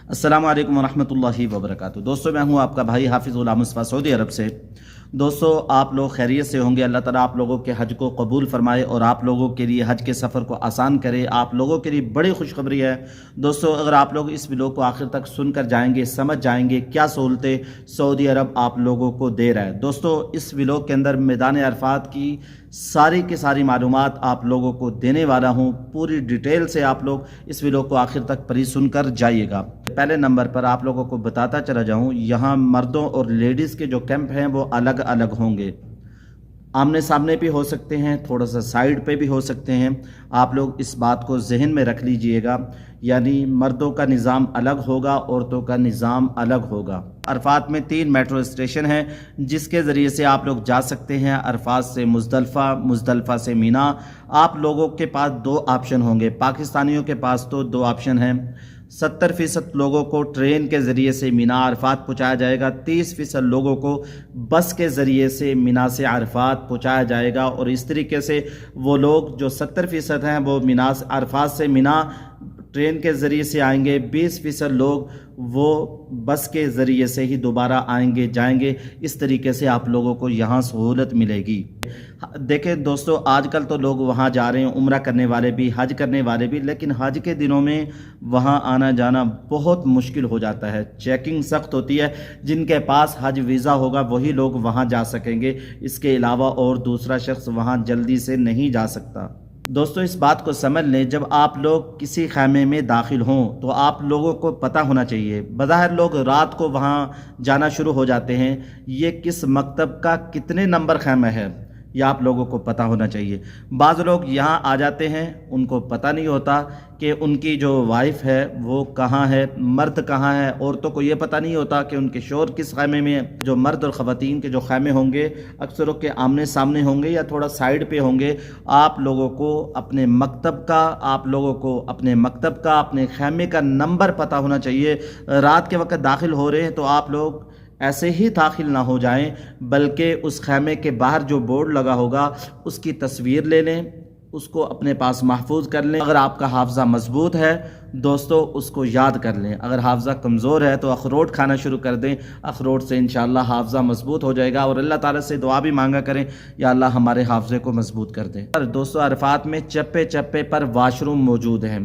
अस्सलाम वालेकुम वरहमतुल्लाहि वबरकातुहू। दोस्तों, मैं हूं आपका भाई हाफिज़ गुलाम मुस्तफ़ा सऊदी अरब से। दोस्तों, आप लोग खैरियत से होंगे। अल्लाह ताला आप लोगों के हज को कबूल फरमाए और आप लोगों के लिए हज के सफ़र को आसान करे। आप लोगों के लिए बड़ी खुशखबरी है दोस्तों, अगर आप लोग इस वीडियो को आखिर तक सुनकर जाएंगे, समझ जाएंगे क्या सहूलतें सऊदी अरब आप लोगों को दे रहा है। दोस्तों, इस वीडियो के अंदर मैदान अरफात की सारी की सारी मालूमात आप लोगों को देने वाला हूं। पूरी डिटेल से आप लोग इस वीडियो को आखिर तक पढ़ी सुनकर जाइएगा। पहले नंबर पर आप लोगों को बताता चला जाऊं, यहाँ मर्दों और लेडीज़ के जो कैंप हैं वो अलग अलग होंगे। आमने सामने भी हो सकते हैं, थोड़ा सा साइड पे भी हो सकते हैं। आप लोग इस बात को जहन में रख लीजिएगा, यानी मर्दों का निज़ाम अलग होगा, औरतों का निज़ाम अलग होगा। अरफात में 3 मेट्रो स्टेशन हैं जिसके ज़रिए से आप लोग जा सकते हैं। अरफात से मुज़दलिफ़ा, मुज़दलिफ़ा से मीना। आप लोगों के पास 2 ऑप्शन होंगे, पाकिस्तानियों के पास तो 2 ऑप्शन हैं। 70% लोगों को ट्रेन के ज़रिए से मीना अरफात पहुँचाया जाएगा, 30% लोगों को बस के ज़रिए से मीना से अरफात पहुँचाया जाएगा। और इस तरीके से वो लोग जो 70% हैं वो मीना अरफात से मीना ट्रेन के ज़रिए से आएंगे, 20% लोग वो बस के ज़रिए से ही दोबारा आएंगे जाएंगे। इस तरीके से आप लोगों को यहाँ सहूलत मिलेगी। देखें दोस्तों, आजकल तो लोग वहाँ जा रहे हैं, उम्रा करने वाले भी, हज करने वाले भी, लेकिन हज के दिनों में वहाँ आना जाना बहुत मुश्किल हो जाता है। चेकिंग सख्त होती है। जिनके पास हज वीज़ा होगा वही लोग वहाँ जा सकेंगे, इसके अलावा और दूसरा शख्स वहाँ जल्दी से नहीं जा सकता। दोस्तों, इस बात को समझ लें, जब आप लोग किसी खैमे में दाखिल हों तो आप लोगों को पता होना चाहिए। बज़ाहिर लोग रात को वहाँ जाना शुरू हो जाते हैं, ये किस मकतब का कितने नंबर खैमा है यह आप लोगों को पता होना चाहिए। बाज़ लोग यहाँ आ जाते हैं, उनको पता नहीं होता कि उनकी जो वाइफ है वो कहाँ है, मर्द कहाँ है। औरतों को ये पता नहीं होता कि उनके शोहर किस खैमे में है। जो मर्द और ख़वातीन के जो खैमे होंगे अक्सरों के आमने सामने होंगे या थोड़ा साइड पे होंगे। आप लोगों को अपने मकतब का अपने खैमे का नंबर पता होना चाहिए। रात के वक्त दाखिल हो रहे हैं तो आप लोग ऐसे ही दाखिल ना हो जाएं, बल्कि उस खैमे के बाहर जो बोर्ड लगा होगा उसकी तस्वीर ले लें, उसको अपने पास महफूज कर लें। अगर आपका हाफजा मजबूत है दोस्तों, उसको याद कर लें। अगर हाफजा कमज़ोर है तो अखरोट खाना शुरू कर दें, अखरोट से इंशाअल्लाह हाफजा मजबूत हो जाएगा। और अल्लाह ताला से दुआ भी मांगा करें, या अल्लाह हमारे हाफजे को मजबूत कर दें। और दोस्तों, अरफात में चप्पे चप्पे पर वाशरूम मौजूद हैं,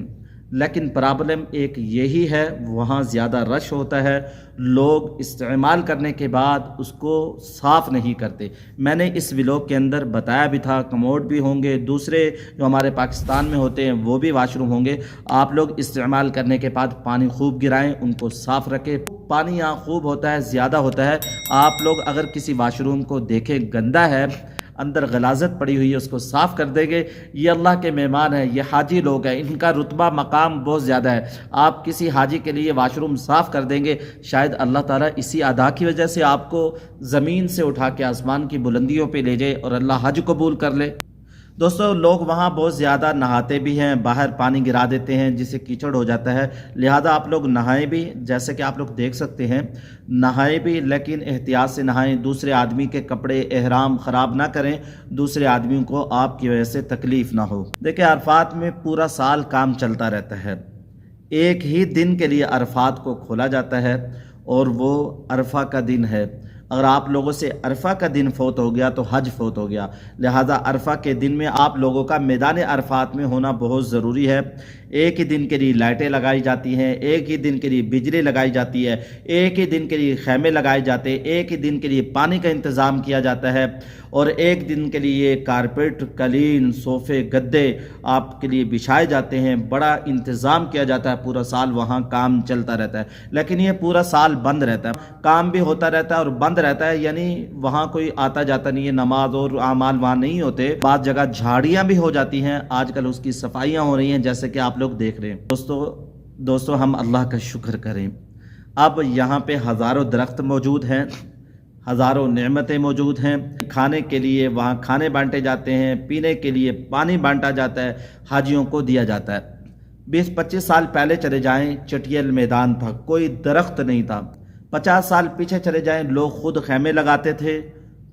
लेकिन प्रॉब्लम एक यही है, वहाँ ज़्यादा रश होता है। लोग इस्तेमाल करने के बाद उसको साफ़ नहीं करते। मैंने इस व्लॉग के अंदर बताया भी था, कमोड भी होंगे, दूसरे जो हमारे पाकिस्तान में होते हैं वो भी वाशरूम होंगे। आप लोग इस्तेमाल करने के बाद पानी खूब गिराएं, उनको साफ़ रखें। पानी यहाँ खूब होता है, ज़्यादा होता है। आप लोग अगर किसी वाशरूम को देखें गंदा है, अंदर गलाजत पड़ी हुई है, उसको साफ़ कर देंगे। ये अल्लाह के मेहमान हैं, ये हाजी लोग हैं, इनका रुतबा मकाम बहुत ज़्यादा है। आप किसी हाजी के लिए वाशरूम साफ़ कर देंगे, शायद अल्लाह ताला इसी अदा की वजह से आपको ज़मीन से उठा के आसमान की बुलंदियों पे ले जाए और अल्लाह हज कबूल कर ले। दोस्तों, लोग वहाँ बहुत ज़्यादा नहाते भी हैं, बाहर पानी गिरा देते हैं जिससे कीचड़ हो जाता है। लिहाजा आप लोग नहाएं भी, जैसे कि आप लोग देख सकते हैं, नहाएं भी, लेकिन एहतियात से नहाएं। दूसरे आदमी के कपड़े एहराम ख़राब ना करें, दूसरे आदमियों को आपकी वजह से तकलीफ़ ना हो। देखिए, अरफात में पूरा साल काम चलता रहता है। एक ही दिन के लिए अरफात को खोला जाता है और वो अरफा का दिन है। अगर आप लोगों से अरफा का दिन फौत हो गया तो हज फौत हो गया। लिहाजा अरफा के दिन में आप लोगों का मैदान अरफात में होना बहुत ज़रूरी है। एक ही दिन के लिए लाइटें लगाई जाती हैं, एक ही दिन के लिए बिजली लगाई जाती है, एक ही दिन के लिए खैमे लगाए जाते हैं, एक ही दिन के लिए पानी का इंतज़ाम किया जाता है, और एक दिन के लिए कारपेट, कालीन, सोफ़े, गद्दे आपके लिए बिछाए जाते हैं। बड़ा इंतज़ाम किया जाता है। पूरा साल वहाँ काम चलता रहता है, लेकिन ये पूरा साल बंद रहता है। काम भी होता रहता है और बंद रहता है, यानी वहाँ कोई आता जाता नहीं है, नमाज और आमाल वहाँ नहीं होते। बाद जगह झाड़ियाँ भी हो जाती हैं, आजकल उसकी सफाइयाँ हो रही हैं जैसे कि आप लोग देख रहे हैं। दोस्तों हम अल्लाह का शुक्र करें, अब यहाँ पे हज़ारों दरख्त मौजूद हैं, हज़ारों नेमतें मौजूद हैं। खाने के लिए वहाँ खाने बांटे जाते हैं, पीने के लिए पानी बांटा जाता है, हाजियों को दिया जाता है। 20-25 साल पहले चले जाएं, चटियल मैदान था, कोई दरख्त नहीं था। 50 साल पीछे चले जाएं, लोग खुद खैमे लगाते थे,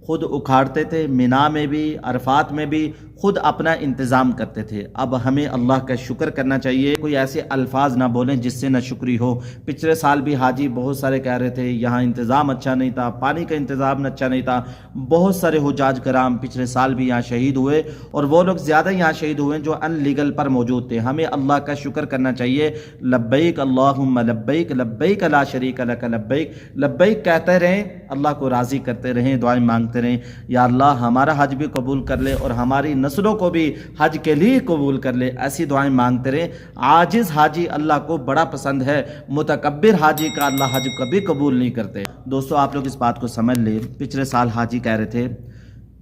خود اکھاڑتے تھے، مینا میں بھی، عرفات میں بھی خود اپنا انتظام کرتے تھے۔ اب ہمیں اللہ کا شکر کرنا چاہیے، کوئی ایسے الفاظ نہ بولیں جس سے نہ شکری ہو۔ پچھلے سال بھی حاجی بہت سارے کہہ رہے تھے یہاں انتظام اچھا نہیں تھا، پانی کا انتظام اچھا نہیں تھا۔ بہت سارے حجاج کرام پچھلے سال بھی یہاں شہید ہوئے، اور وہ لوگ زیادہ یہاں شہید ہوئے جو ان لیگل پر موجود تھے۔ ہمیں اللہ کا شکر کرنا چاہیے۔ لبیک اللہم لبیک لبیک لا شریک لک لبیک، لبیک کہتے رہیں، اللہ کو راضی کرتے رہیں، دعائیں مانگتے رہیں، یا اللہ ہمارا حج بھی قبول کر لے اور ہماری نسلوں کو بھی حج کے لیے قبول کر لے، ایسی دعائیں مانگتے رہیں۔ عاجز حاجی اللہ کو بڑا پسند ہے، متکبر حاجی کا اللہ حج کبھی قبول نہیں کرتے۔ دوستو آپ لوگ اس بات کو سمجھ لیں، پچھلے سال حاجی کہہ رہے تھے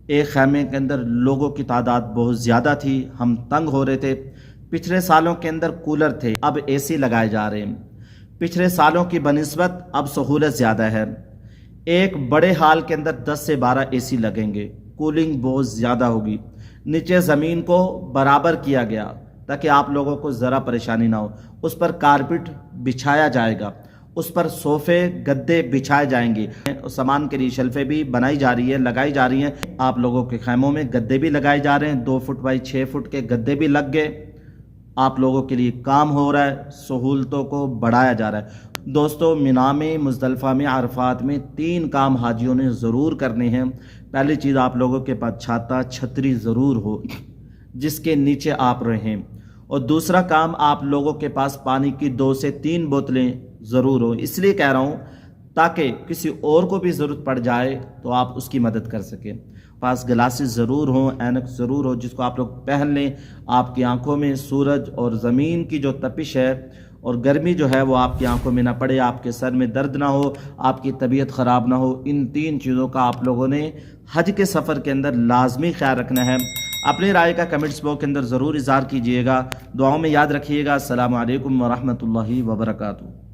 ایک خیمے کے اندر لوگوں کی تعداد بہت زیادہ تھی، ہم تنگ ہو رہے تھے۔ پچھلے سالوں کے اندر کولر تھے، اب اے سی لگائے جا رہے ہیں۔ پچھلے سالوں کی بنسبت اب سہولت زیادہ ہے، ایک بڑے ہال کے اندر 10 سے 12 اے سی لگیں گے، کولنگ بہت زیادہ ہوگی۔ نیچے زمین کو برابر کیا گیا تاکہ آپ لوگوں کو ذرا پریشانی نہ ہو، اس پر کارپٹ بچھایا جائے گا، اس پر صوفے گدے بچھائے جائیں گے، سامان کے لیے شیلفیں بھی بنائی جا رہی ہے، لگائی جا رہی ہیں۔ آپ لوگوں کے خیموں میں گدے بھی لگائے جا رہے ہیں، 2 فٹ بائی 6 فٹ کے گدے بھی لگ گئے۔ آپ لوگوں کے لیے کام ہو رہا ہے، سہولتوں کو بڑھایا جا رہا ہے۔ دوستو مینا میں، مزدلفہ میں، عرفات میں 3 کام حاجیوں نے ضرور کرنے ہیں۔ پہلی چیز آپ لوگوں کے پاس چھاتا چھتری ضرور ہو جس کے نیچے آپ رہیں، اور دوسرا کام آپ لوگوں کے پاس پانی کی 2 سے 3 بوتلیں ضرور ہو۔ اس لیے کہہ رہا ہوں تاکہ کسی اور کو بھی ضرورت پڑ جائے تو آپ اس کی مدد کر سکیں۔ پاس گلاسز ضرور ہوں، اینک ضرور ہو جس کو آپ لوگ پہن لیں۔ آپ کی آنکھوں میں سورج اور زمین کی جو تپش ہے اور گرمی جو ہے وہ آپ کی آنکھوں میں نہ پڑے، آپ کے سر میں درد نہ ہو، آپ کی طبیعت خراب نہ ہو۔ ان 3 چیزوں کا آپ لوگوں نے حج کے سفر کے اندر لازمی خیال رکھنا ہے۔ اپنی رائے کا کمنٹس باکس کے اندر ضرور اظہار کیجئے گا۔ دعاؤں میں یاد رکھیے گا۔ السلام علیکم ورحمۃ اللہ وبرکاتہ۔